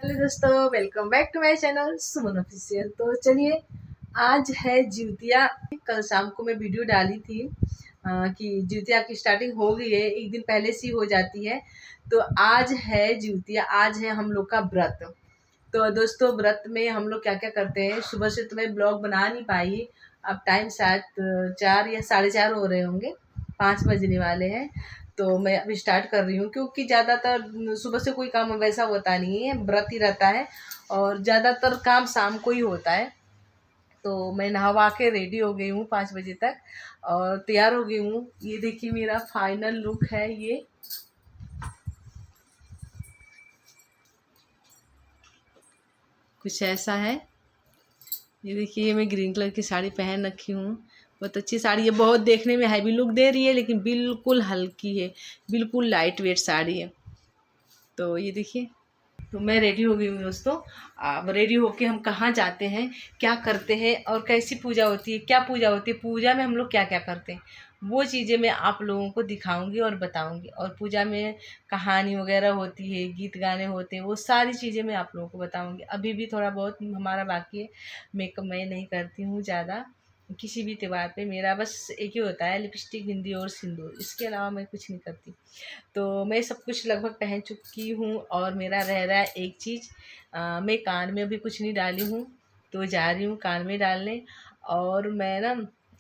Hello दोस्तों, welcome back to my channel Suman official. तो चलिए, आज है जिउतिया। कल शाम को मैं वीडियो डाली थी कि जिउतिया की स्टार्टिंग हो गई है, एक दिन पहले से ही हो जाती है। तो आज है जिउतिया, आज है हम लोग का व्रत। तो दोस्तों, व्रत में हम लोग क्या क्या करते हैं, सुबह से तो मैं ब्लॉग बना नहीं पाई। अब टाइम शायद 4 या 4:30 हो रहे होंगे, 5 बजने वाले हैं। तो मैं अभी स्टार्ट कर रही हूँ, क्योंकि ज़्यादातर सुबह से कोई काम वैसा होता नहीं है, व्रत ही रहता है और ज़्यादातर काम शाम को ही होता है। तो मैं नहवा के रेडी हो गई हूँ 5 बजे तक और तैयार हो गई हूँ। ये देखिए, मेरा फाइनल लुक है ये। कुछ ऐसा है। ये देखिए, मैं ग्रीन कलर की साड़ी पहन रखी हूँ। बहुत अच्छी साड़ी है, बहुत देखने में हैवी लुक दे रही है, लेकिन बिल्कुल हल्की है, बिल्कुल लाइट वेट साड़ी है। तो ये देखिए, तो मैं रेडी हो गई हूँ दोस्तों। अब रेडी होके हम कहाँ जाते हैं, क्या करते हैं और कैसी पूजा होती है, क्या पूजा होती है, पूजा में हम लोग क्या क्या करते हैं, वो चीज़ें मैं आप लोगों को दिखाऊंगी और बताऊंगी। और पूजा में कहानी वगैरह होती है, गीत गाने होते हैं, वो सारी चीज़ें मैं आप लोगों को बताऊंगी। अभी भी थोड़ा बहुत हमारा बाकी है। मेकअप मैं नहीं करती हूँ ज़्यादा किसी भी त्योहार पे। मेरा बस एक ही होता है, लिपस्टिक, बिंदी और सिंदूर। इसके अलावा मैं कुछ नहीं करती। तो मैं सब कुछ लगभग पहन चुकी हूँ और मेरा रह रहा है एक चीज़। मैं कान में अभी कुछ नहीं डाली हूँ, तो जा रही हूँ कान में डालने। और मैं ना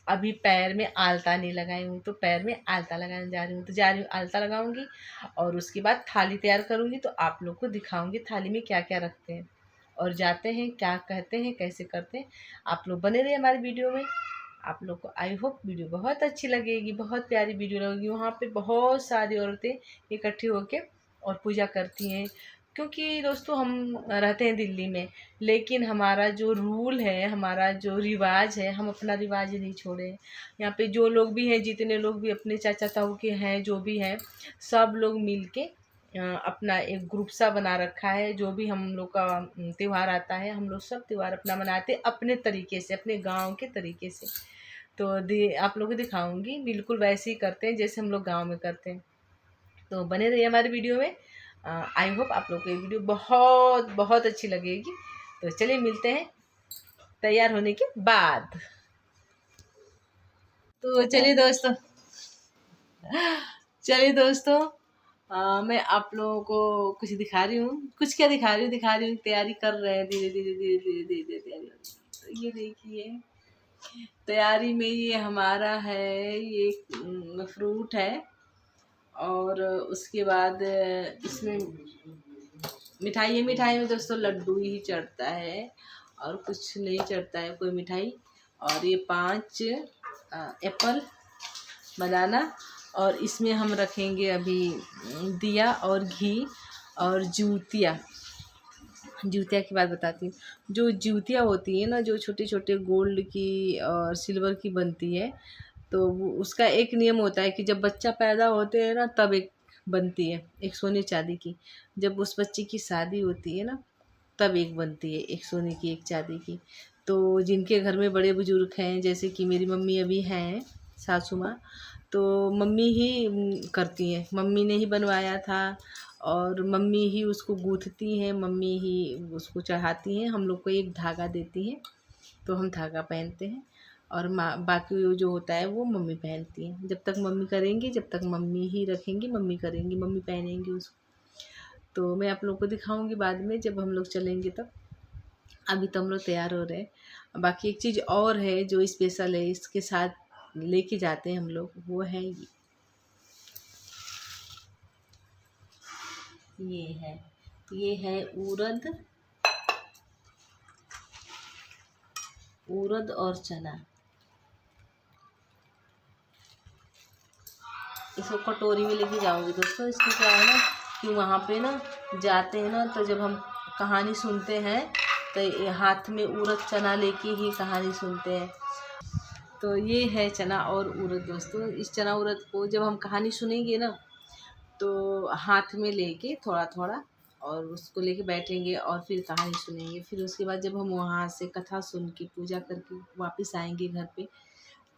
अभी पैर में आलता नहीं लगाई हूँ, तो पैर में आलता लगाने जा रही हूँ। तो जा रही हूँ, आलता लगाऊंगी और उसके बाद थाली तैयार करूँगी, तो आप लोग को दिखाऊंगी थाली में क्या क्या रखते हैं और जाते हैं, क्या कहते हैं, कैसे करते हैं। आप लोग बने रहिए हमारी वीडियो में। आप लोग को आई होप वीडियो बहुत अच्छी लगेगी, बहुत प्यारी वीडियो लगेगी। वहाँ पे बहुत सारी औरतें इकट्ठी होके और पूजा करती हैं। क्योंकि दोस्तों, हम रहते हैं दिल्ली में, लेकिन हमारा जो रूल है, हमारा जो रिवाज है, हम अपना रिवाज ही नहीं छोड़े। यहाँ पे जो लोग भी हैं, जितने लोग भी अपने चाचा ताऊ के हैं, जो भी हैं, सब लोग मिल के अपना एक ग्रुप सा बना रखा है। जो भी हम लोग का त्यौहार आता है, हम लोग सब त्यौहार अपना मनाते अपने तरीके से, अपने गांव के तरीके से। तो आप लोगों को दिखाऊंगी, बिल्कुल वैसे ही करते हैं जैसे हम लोग गांव में करते हैं। तो बने रहिए हमारी वीडियो में। आई होप आप लोग को ये वीडियो बहुत बहुत अच्छी लगेगी। तो चलिए, मिलते हैं तैयार होने के बाद। तो चलिए दोस्तों, मैं आप लोगों को कुछ दिखा रही हूँ। कुछ क्या दिखा रही हूँ, तैयारी कर रहे हैं, धीरे धीरे धीरे धीरे धीरे धीरे तैयारी हो रही है। तो ये देखिए, तैयारी में ये हमारा है, ये फ्रूट है। और उसके बाद इसमें मिठाई है। मिठाई में दोस्तों लड्डू ही चढ़ता है और कुछ नहीं चढ़ता है कोई मिठाई। और ये 5 एप्पल, बनाना। और इसमें हम रखेंगे अभी दिया और घी और जूतिया। जूतिया की बात बताती हूँ। जो जूतिया होती है ना, जो छोटे छोटे गोल्ड की और सिल्वर की बनती है, तो वो उसका एक नियम होता है कि जब बच्चा पैदा होते हैं ना, तब एक बनती है, एक सोने चांदी की। जब उस बच्चे की शादी होती है ना, तब एक बनती है, एक सोने की, एक चांदी की। तो जिनके घर में बड़े बुजुर्ग हैं, जैसे कि मेरी मम्मी अभी हैं, सासू माँ, तो मम्मी ही करती हैं। मम्मी ने ही बनवाया था और मम्मी ही उसको गूँथती हैं, मम्मी ही उसको चढ़ाती हैं। हम लोग को एक धागा देती हैं, तो हम धागा पहनते हैं। और माँ, बाकी जो होता है वो मम्मी पहनती हैं। जब तक मम्मी करेंगी, जब तक मम्मी ही रखेंगी, मम्मी करेंगी, मम्मी पहनेंगी उसको। तो मैं आप लोग को दिखाऊंगी बाद में, जब हम लोग चलेंगे तब। अभी तो हम लोग तैयार हो रहे हैं। बाकी एक चीज़ और है जो स्पेशल है, इसके साथ लेके जाते हैं हम लोग, वो है ये है, ये है उड़द, उड़द और चना। इसको कटोरी में लेके जाऊंगी दोस्तों। इसको क्या है ना, कि वहाँ पे ना जाते हैं ना, तो जब हम कहानी सुनते हैं, तो ये हाथ में उड़द चना लेके ही कहानी सुनते हैं। तो ये है चना और उड़द दोस्तों। इस चना उड़द को जब हम कहानी सुनेंगे ना, तो हाथ में लेके थोड़ा थोड़ा और उसको लेके बैठेंगे और फिर कहानी सुनेंगे। फिर उसके बाद जब हम वहाँ से कथा सुन के पूजा करके वापस आएंगे घर पे,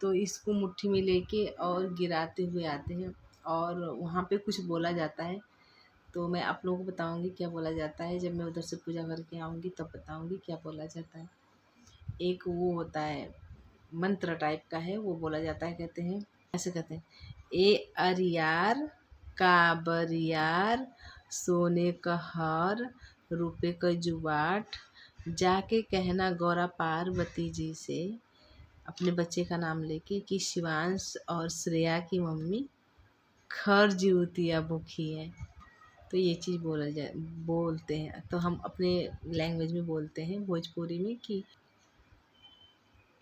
तो इसको मुट्ठी में लेके और गिराते हुए आते हैं। और वहाँ पे कुछ बोला जाता है, तो मैं आप लोगों को बताऊंगी क्या बोला जाता है। जब मैं उधर से पूजा करके आऊँगी तब बताऊंगी क्या बोला जाता है। एक वो होता है मंत्र टाइप का है, वो बोला जाता है, कहते हैं ऐसे कहते हैं, ए अरियार का बरियार सोने का हार रुपए का जुबाट, जाके कहना गौरा पार्वती जी से अपने बच्चे का नाम लेके कि शिवांश और श्रेया की मम्मी खर जूतिया भूखी है। तो ये चीज़ बोलते हैं। तो हम अपने लैंग्वेज में बोलते हैं भोजपुरी में कि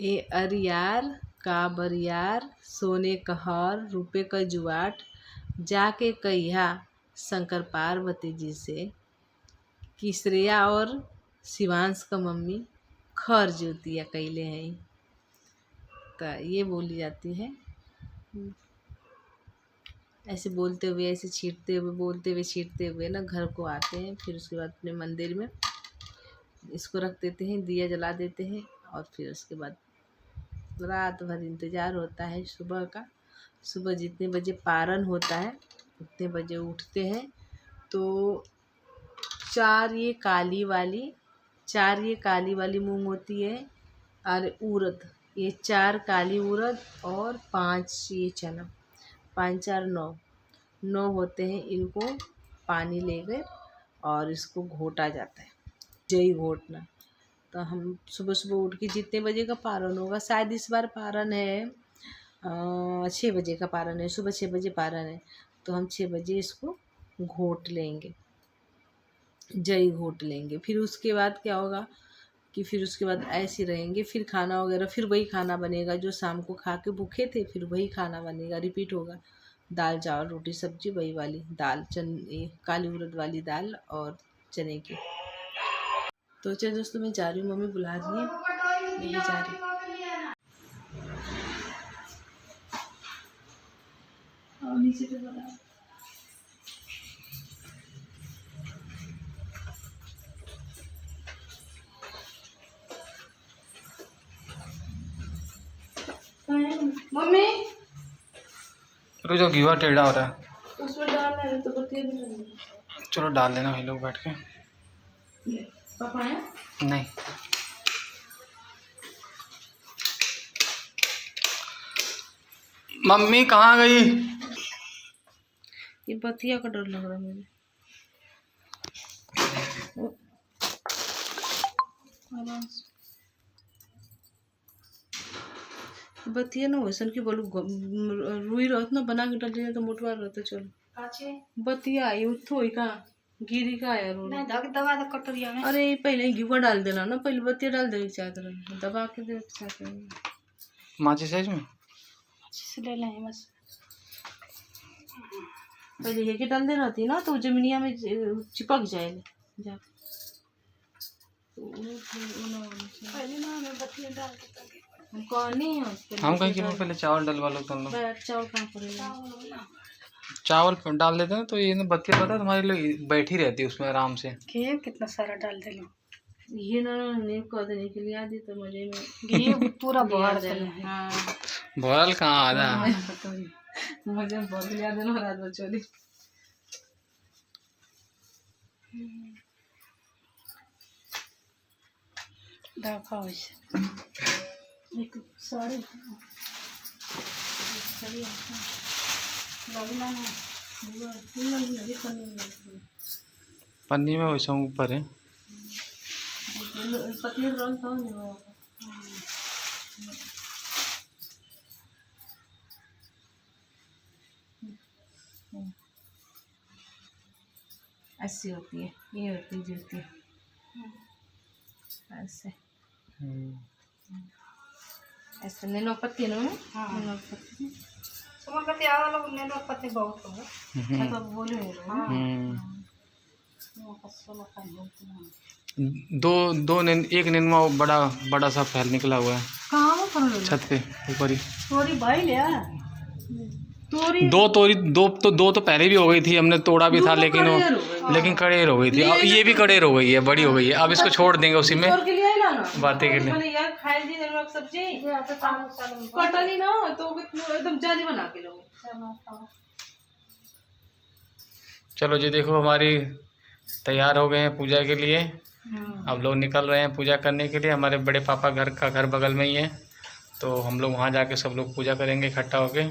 ए अरियार का बरियार सोने का हार रुपए का जुआट, जाके कहिया शंकर पार्वती जी से कि श्रेया और शिवांश का मम्मी खर जोतिया कैले हैं। तो ये बोली जाती है। ऐसे बोलते हुए, ऐसे छींटते हुए, बोलते हुए छींटते हुए ना घर को आते हैं। फिर उसके बाद अपने मंदिर में इसको रख देते हैं, दिया जला देते हैं। और फिर उसके बाद रात भर इंतज़ार होता है सुबह का। सुबह जितने बजे पारण होता है उतने बजे उठते हैं। तो चार ये काली वाली मूंग होती है और उड़द, ये 4 काली उड़द और 5 ये चना, 5 4 9 होते हैं। इनको पानी लेकर और इसको घोटा जाता है, जई घोटना। तो हम सुबह सुबह उठ के जितने बजे का पारण होगा, शायद इस बार पारण है 6 बजे का पारण है, सुबह 6 बजे पारण है। तो हम 6 बजे इसको घोट लेंगे, जई घोट लेंगे। फिर उसके बाद क्या होगा कि फिर उसके बाद ऐसे रहेंगे। फिर खाना वगैरह, फिर वही खाना बनेगा जो शाम को खा के भूखे थे, फिर वही खाना बनेगा, रिपीट होगा। दाल चावल रोटी सब्जी, वही वाली दाल, काली उड़द वाली दाल और चने की। तो चलो दोस्तों, मैं जा रही हूँ, मम्मी बुला रही है, मैं भी जा रही हूँ। नीचे पे बुला मम्मी, जो घीवा टेढ़ा हो रहा है उसमें डालना है तो बत्ती भी डालना। चलो डाल देना भाई लोग बैठ के। पापा है? नहीं, मम्मी कहाँ गई? ये बतिया का डर लग रहा है मुझे। बतिया ना वैसन की बोलू रुई रहत ना, बना के डाल तो मोटवा रहता। चलो बतिया ये उठो ही का गिरी का है रो दबा दे कटोरिया में। अरे पहले घीवा डाल देना ना, पहले बतिया डाल दे चाहते दबा के दे चाहते माची साइज में ले लें बस। पहले ये के डाल देना थी ना, तो जमीनिया में चिपक जाएगा। जा हम कहीं पहले चावल डलवा लो तुम लोग। चावल कहाँ पड़ेगा? चावल डाल देते ना तो ये ना बत्तियाँ पता तुम्हारे लिए बैठी रहती है उसमें आराम से। कितना सारा डाल दे ये ना नहीं कर देने के लिए आदि तो मजे में घी पूरा बहार देना है। हाँ बोल कहाँ आधा मुझे बहुत याद है ना रात बचोली। देखा वैसे एक साड़ी पन्नी में वैसा ऊपर है। पतली रंग था नहीं ऐसी होती है, ये होती है जूती ऐसे ऐसे नैनो पत्ती ना। नैनो पत्ती सुमनपति आवा लोग नैनो पत्ती बहुत होगा तो बोले दो एक नेनुआ बड़ा सा फैल निकला हुआ है। कहाँ पर छत पे ऊपर ही। तोरी भाई लिया दो तो पहले भी हो गई थी, हमने तोड़ा भी था लेकिन कड़ेर हो गई थी। अब ये भी कड़ेर हो गई है, बड़ी हो गई है। अब इसको छोड़ देंगे उसी में बातें के लिए। कटनी ना तो एकदम जाली बना के लो। चलो जी, देखो हमारी तैयार हो गए हैं पूजा के लिए। अब लोग निकल रहे हैं पूजा करने के लिए। हमारे बड़े पापा घर बगल में ही है, तो हम लोग वहाँ जाके सब लोग पूजा करेंगे इकट्ठा होके।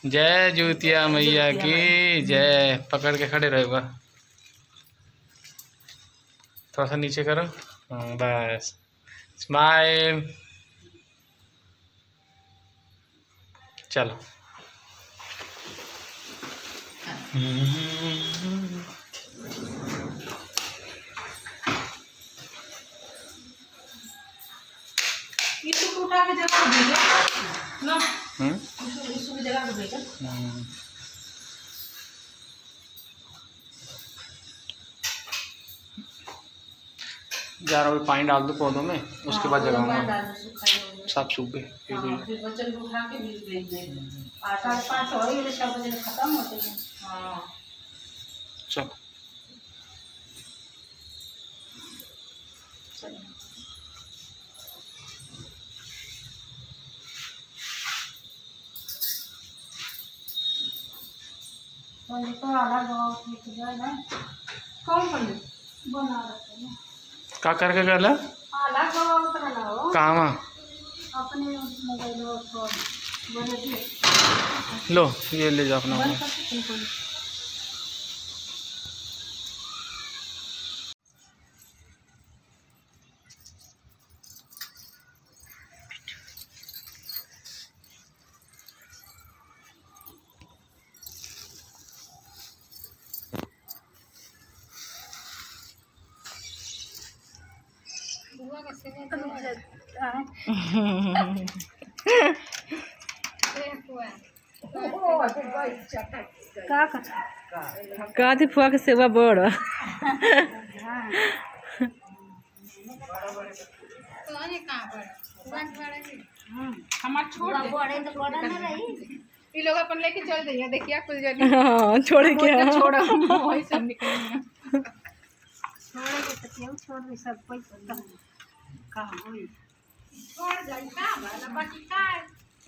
जय ज्योतिया मैया की जय। पकड़ के खड़े रहेगा, थोड़ा सा नीचे करो, बस स्माइल। चलो इसको उठा के जगह पे भेजो ना, इसको जगह पे भेजो। जा रहा हूँ, पानी डाल दो पौधों में, उसके बाद जगाऊंगा। सब सूख गए। फिर बच्चन को उठा के भेज दे। 5:30 हो गए, 6 बजे खत्म होते हैं। हाँ चलो तो अलग ना कौन पंडित बना रखे ना का करके गल अलग हो कहाँ अपने मोबाइल बने दिए। लो ये ले जाओ अपना। का थी फुआ के सेवा बड़ हमार छोड़ ये लोग अपन लेके चल जाइए। देखिए कुल जल्दी हां छोड़ के छोड़ा वही सब निकलेंगे। छोड़ के तो क्यों छोड़ दे, सब कोई का होई छोड़ जाई का वाला बाकी का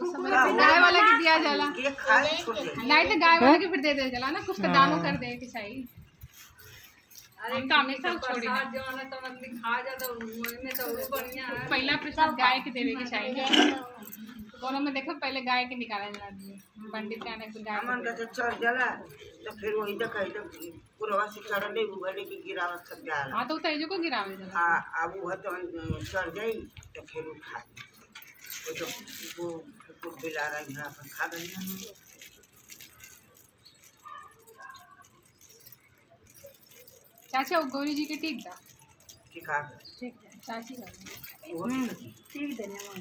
गाय वाला के दिया जाला नहीं तो गाय वाला के फिर दे दे जाला ना, कुछ तो दानो कर दे के चाहिए। अरे काम में सब छोड़ी जो ना तो मतलब खा जा तो में तो बढ़िया है। पहला प्रसाद गाय के देवे के चाहिए। दोनों में देखो पहले गाय के निकाला जाला, पंडित आने को गाय मन का चढ़ जाला तो फिर वही देखै तो पूरा से चढ़ ले उगले के गिरावत सब जाला। हां तो तेजो को गिरावे जाला। हां अब वो तो चढ़ जाई तो फिर उठा तो वो बिला रही है अपन खा गई। चाचा वो गौरी जी के ठीक था, ठीक है ठीक है चाची का ठीक देने मन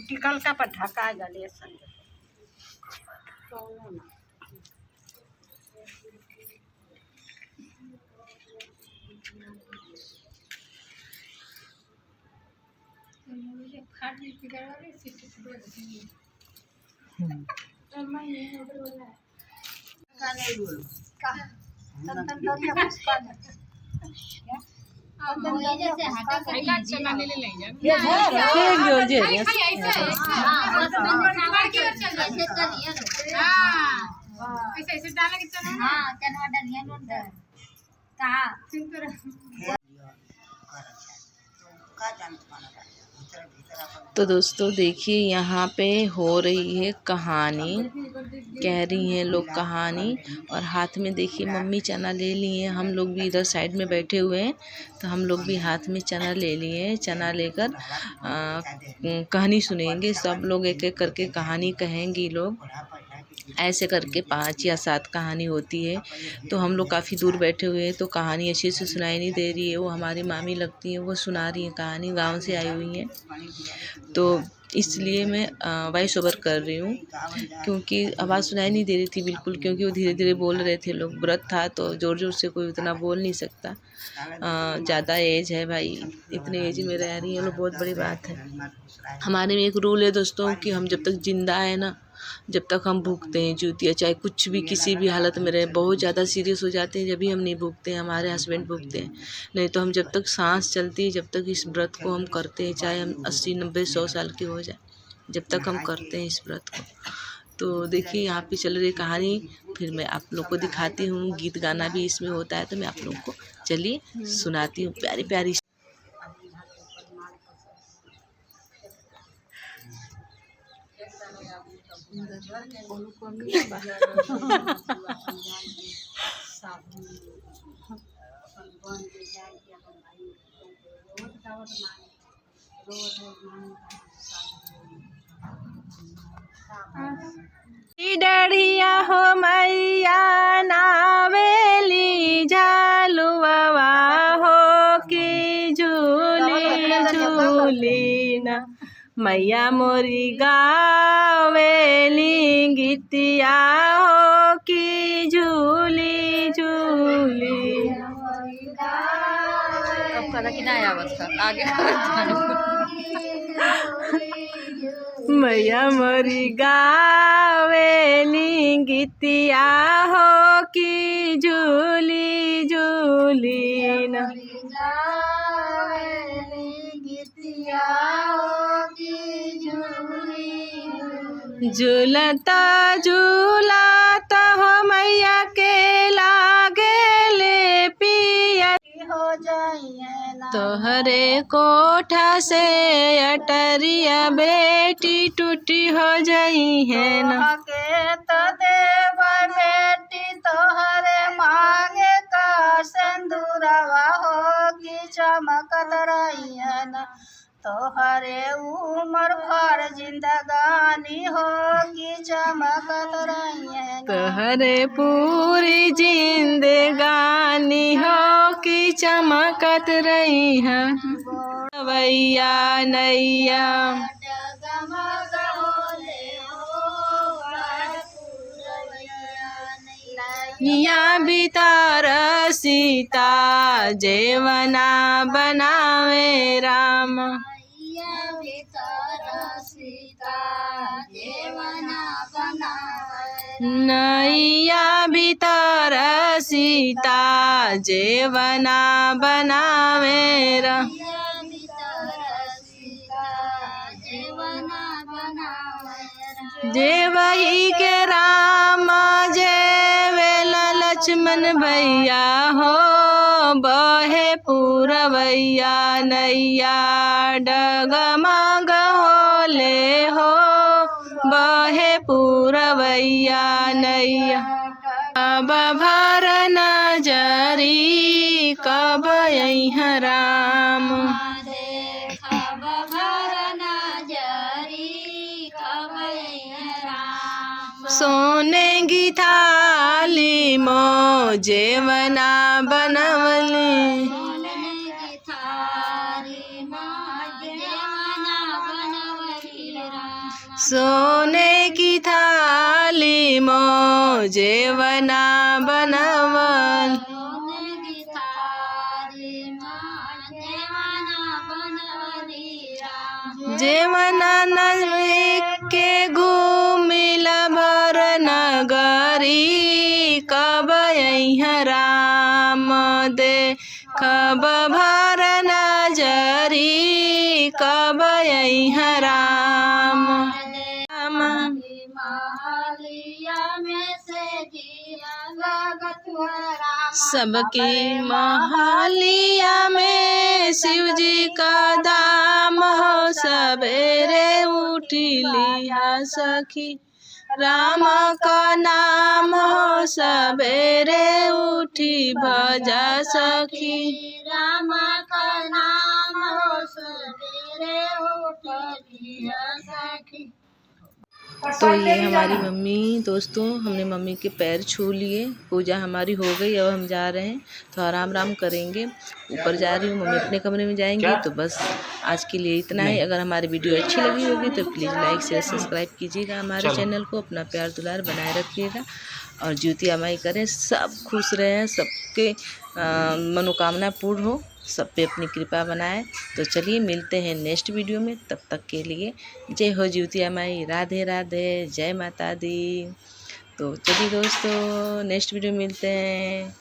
टिकल का पर ढका गले संग तो दोस्तों देखिए यहाँ पे हो रही है कहानी, कह रही हैं लोग कहानी, और हाथ में देखिए मम्मी चना ले लिए। हम लोग भी इधर साइड में बैठे हुए हैं तो हम लोग भी हाथ में चना ले लिए। चना लेकर कहानी सुनेंगे। सब लोग एक एक करके कहानी कहेंगे लोग, ऐसे करके 5 या 7 कहानी होती है। तो हम लोग काफ़ी दूर बैठे हुए हैं तो कहानी अच्छे से सुनाई नहीं दे रही है। वो हमारी मामी लगती हैं, वो सुना रही हैं कहानी, गांव से आई हुई हैं। तो इसलिए मैं वॉइस ओवर कर रही हूँ, क्योंकि आवाज़ सुनाई नहीं दे रही थी बिल्कुल, क्योंकि वो धीरे धीरे बोल रहे थे लोग। व्रत था तो ज़ोर ज़ोर से कोई उतना बोल नहीं सकता। ज़्यादा एज है भाई, इतने एज में रह रही है लोग, बहुत बड़ी बात है। हमारे में एक रूल है दोस्तों कि हम जब तक जिंदा है ना, जब तक हम भूखते हैं जूतिया, चाहे कुछ भी किसी भी हालत में रहे। बहुत ज़्यादा सीरियस हो जाते हैं जब भी हम नहीं भूखते हैं, हमारे हस्बैंड भूखते हैं। नहीं तो हम जब तक सांस चलती है, जब तक इस व्रत को हम करते हैं, चाहे हम 80 90 100 साल के हो जाए, जब तक हम करते हैं इस व्रत को। तो देखिए यहाँ पे चल रही कहानी, फिर मैं आप लोग को दिखाती हूँ। गीत गाना भी इसमें होता है, तो मैं आप लोग को चलिए सुनाती हूँ प्यारी प्यारी। डढ़िया हो मैया नावेली झालुआ हो कि झूली झूली न, मैया मोरी गावेली गीतिया हो कि झूली झूली। अब कदा की नया अवस्था आगे मैया मोरी गावेली गीतिया हो कि झूली झूली न, झूलता झूलाता हो मैया के लागे ले पिया हो जाइए तोहरे कोठा से अटरिया बेटी टूटी हो जाई है न, के तो देव बेटी तोहरे मांगे का सिंदूरवा हो कि चमकत रही है न, तोहरे उम्र भर जिंदगानी हो कि चमकत रही है न, तोहरे पूरी जिंदगानी हो कि चमकत रही है। भैया नैया या बितार सीता जेवना बनावे राम, नैया भीतर सीता जेवना बनावे राम, जे वही के राम जेवेला लक्ष्मण भैया हो, बहे पूरवैया नैया डगमग होले हो, बहे पूरवैया नैया। कब भर नजरी कब यहाँ राम, सोने की थाली मो जेवना बनवली, सोने की थाली मो जेवना बनवल, जेवना के घूमिल भर नगरी, कब यहाँ राम दे कब भर नजरी, कब यहाँ राम। सबकी महालिया में शिव जी का धाम हो, सवेरे उठी लिया सखी राम का नाम हो, सवेरे उठी भजा सखी राम का नाम हो, सवेरे उठी लिया सखी। तो ये हमारी मम्मी, दोस्तों हमने मम्मी के पैर छू लिए, पूजा हमारी हो गई। अब हम जा रहे हैं तो आराम आराम करेंगे। ऊपर जा रही हूँ, मम्मी अपने कमरे में जाएंगी। तो बस आज के लिए इतना ही। अगर हमारी वीडियो अच्छी लगी होगी तो प्लीज़ लाइक शेयर सब्सक्राइब कीजिएगा हमारे चैनल को। अपना प्यार दुलार बनाए रखिएगा और ज्योति माई करें सब खुश रहें, सबके मनोकामना पूर्ण हो, सब पे अपनी कृपा बनाए। तो चलिए मिलते हैं नेक्स्ट वीडियो में, तब तक के लिए जय हो ज्योति माई, राधे राधे, जय माता दी। तो चलिए दोस्तों नेक्स्ट वीडियो में मिलते हैं।